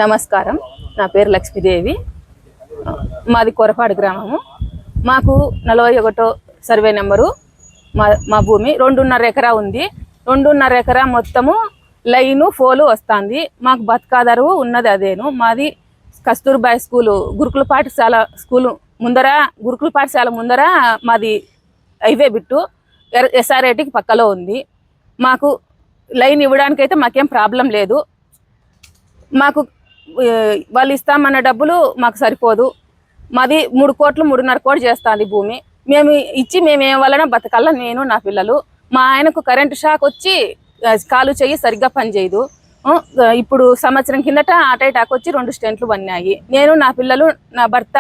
నమస్కారం. నా పేరు లక్ష్మీదేవి. మాది కొరపాడు గ్రామము. మాకు 41 సర్వే నెంబరు మా భూమి 2.5 ఎకరా ఉంది. 2.5 ఎకరా మొత్తము లైను ఫోలు వస్తుంది. మాకు బతకాదారు ఉన్నది అదేను. మాది కస్తూర్బాయ్ స్కూలు గురుకుల పాఠశాల స్కూలు ముందర, గురుకుల పాఠశాల ముందర మాది హైవే బిట్టు SRATకి పక్కలో ఉంది. మాకు లైన్ ఇవ్వడానికైతే మాకేం ప్రాబ్లం లేదు. మాకు వాళ్ళు ఇస్తామన్న డబ్బులు మాకు సరిపోదు. మాది 3 కోట్లు 3.5 కోట్లు చేస్తుంది భూమి. మేము ఇచ్చి మేమేం వలన బతకాల, నేను నా పిల్లలు. మా ఆయనకు కరెంటు షాక్ వచ్చి కాలు చెయ్యి సరిగ్గా పనిచేయదు. ఇప్పుడు సంవత్సరం కిందట అటాక్ వచ్చి 2 స్టెంట్లు పన్నాయి. నేను నా పిల్లలు నా భర్త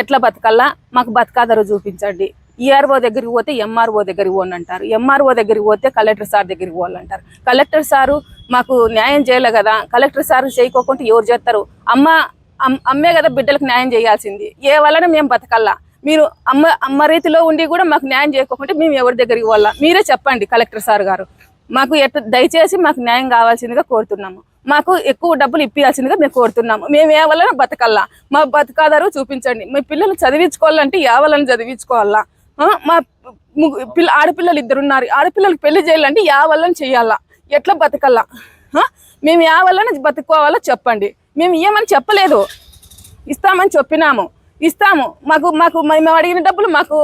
ఎట్లా బతకల్లా, మాకు బతకాదరు చూపించండి. ERO దగ్గరికి పోతే MRO దగ్గరికి పోనంటారు. MRO దగ్గరికి పోతే కలెక్టర్ సార్ దగ్గరికి పోవాలంటారు. కలెక్టర్ సారు మాకు న్యాయం చేయలే కదా. కలెక్టర్ సార్ చేయకోకుండా ఎవరు చేస్తారు? అమ్మే కదా బిడ్డలకు న్యాయం చేయాల్సింది. ఏ వలన మేము బతకల్లా? మీరు అమ్మ రీతిలో ఉండి కూడా మాకు న్యాయం చేయకోకుంటే మేము ఎవరి దగ్గరికి పోవాలా? మీరే చెప్పండి కలెక్టర్ సార్ గారు. మాకు దయచేసి మాకు న్యాయం కావాల్సిందిగా కోరుతున్నాము. మాకు ఎక్కువ డబ్బులు ఇప్పించాల్సిందిగా మేము కోరుతున్నాము. మేము ఏ వలన బతకల్లా? మా బతకాదారు చూపించండి. మీ పిల్లలు చదివించుకోవాలంటే ఏ వలన చదివించుకోవాలా? మా ఆడపిల్లలు 2 ఉన్నారు. ఆడపిల్లలకి పెళ్లి చేయాలంటే యా వల్ల చెయ్యాలా? ఎట్లా బతకల్లా? మేము యా వల్ల బతుకోవాలో చెప్పండి. మేము ఏమని చెప్పలేదు, ఇస్తామని చెప్పినాము, ఇస్తాము. మాకు మేము అడిగిన డబ్బులు మాకు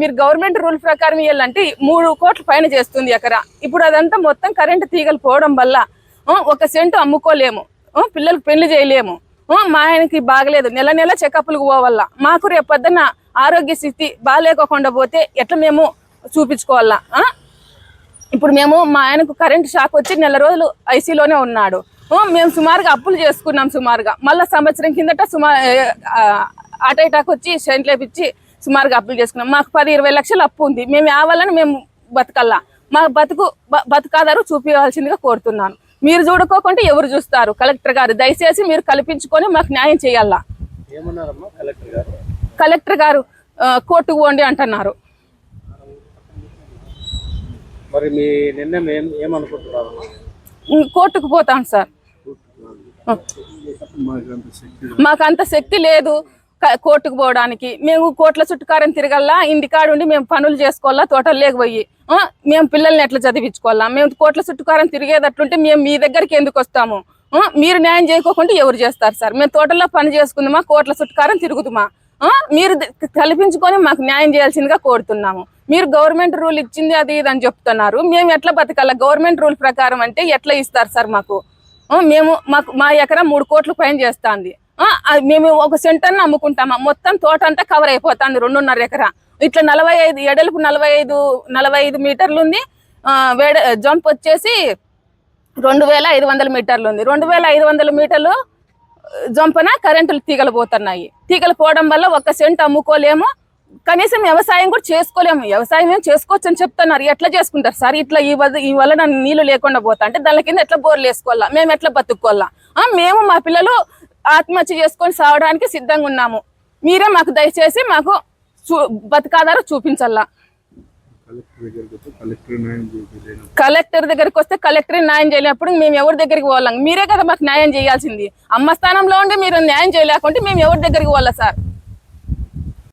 మీరు గవర్నమెంట్ రూల్ ప్రకారం ఇవ్వాలంటే 3 కోట్ల పైన చేస్తుంది ఎకరా. ఇప్పుడు అదంతా మొత్తం కరెంటు తీగలు పోవడం వల్ల 1 సెంటు అమ్ముకోలేము, పిల్లలకు పెళ్లి చేయలేము. మా ఆయనకి బాగలేదు, నెల నెల చెకప్లకు పోవాలా. మాకు రేపొద్దున ఆరోగ్య స్థితి బాగాలేకోకుండా పోతే ఎట్లా మేము చూపించుకోవాలా? ఇప్పుడు మేము మా ఆయనకు కరెంటు షాక్ వచ్చి 1 నెల రోజులు ఐసీలోనే ఉన్నాడు. మేము సుమారుగా అప్పులు చేసుకున్నాం. సుమారుగా మళ్ళీ సంవత్సరం కిందట అటాక్ వచ్చి షెంట్ లేపించి సుమారుగా అప్పులు చేసుకున్నాం. మాకు 10-20 లక్షలు అప్పు ఉంది. మేము ఆవాలని మేము బతకల్లా. మా బతుకాదారు చూపించాల్సిందిగా కోరుతున్నాను. మీరు చూడుకోకుంటే ఎవరు చూస్తారు? కలెక్టర్ గారు దయచేసి మీరు కల్పించుకొని మాకు న్యాయం చేయాలా? కలెక్టర్ గారు కోర్టుకు పోండి అంటున్నారు. కోర్టుకు పోతాం సార్. మాకు అంత శక్తి లేదు కోర్టుకు పోవడానికి. మేము కోట్ల చుట్టుకారం తిరగల్లా, ఇంటికాడుండి మేము పనులు చేసుకోవాలా, తోటలు లేకపోయి మేము పిల్లల్ని ఎట్లా చదివించుకోవాలా? మేము కోట్ల చుట్టుకారం తిరిగేటట్లుంటే మేము మీ దగ్గరికి ఎందుకు వస్తాము? మీరు న్యాయం చేయకోకుండా ఎవరు చేస్తారు సార్? మేము తోటల్లో పని చేసుకుందామా, కోట్ల చుట్టుకారం తిరుగుతామా? మీరు కల్పించుకొని మాకు న్యాయం చేయాల్సిందిగా కోరుతున్నాము. మీరు గవర్నమెంట్ రూల్ ఇచ్చింది అది ఇది అని చెప్తున్నారు. మేము ఎట్లా బతకాలా? గవర్నమెంట్ రూల్ ప్రకారం అంటే ఎట్లా ఇస్తారు సార్ మాకు? మా ఎకరా 3 కోట్ల పైన చేస్తుంది. మేము 1 సెంట్ అన్న అమ్ముకుంటామా? మొత్తం తోట అంతా కవర్ అయిపోతుంది 2.5 ఎకరా. ఇట్లా 45 ఎడలకు 45 మీటర్లు ఉంది. జంప్ వచ్చేసి 2500 మీటర్లు ఉంది. 2500 మీటర్లు జంపన కరెంటులు తీగలు పోతున్నాయి. తీగలు పోవడం వల్ల 1 సెంట్ అమ్ముకోలేము, కనీసం వ్యవసాయం కూడా చేసుకోలేము. వ్యవసాయం ఏం చేసుకోవచ్చు అని చెప్తున్నారు. ఎట్లా చేసుకుంటారు సార్? ఇట్లా ఈ వల్ల నీళ్లు లేకుండా పోతా అంటే దాని కింద ఎట్లా బోర్లు వేసుకోవాలా? మేము ఎట్లా బతుక్కోవాలా? మేము మా పిల్లలు ఆత్మహత్య చేసుకొని సావడానికి సిద్ధంగా ఉన్నాము. మీరే మాకు దయచేసి మాకు బతకాదారు చూపించాలా. కలెక్టర్ దగ్గరికి వస్తే కలెక్టర్ న్యాయం చేయలేనప్పుడు మేము ఎవరి దగ్గరికి పోవాలా? మీరే కదా మాకు న్యాయం చేయాల్సింది. అమ్మ స్థానంలో ఉండి మీరు న్యాయం చేయలేకుంటే మేము ఎవరి దగ్గరికి పోవాలా సార్?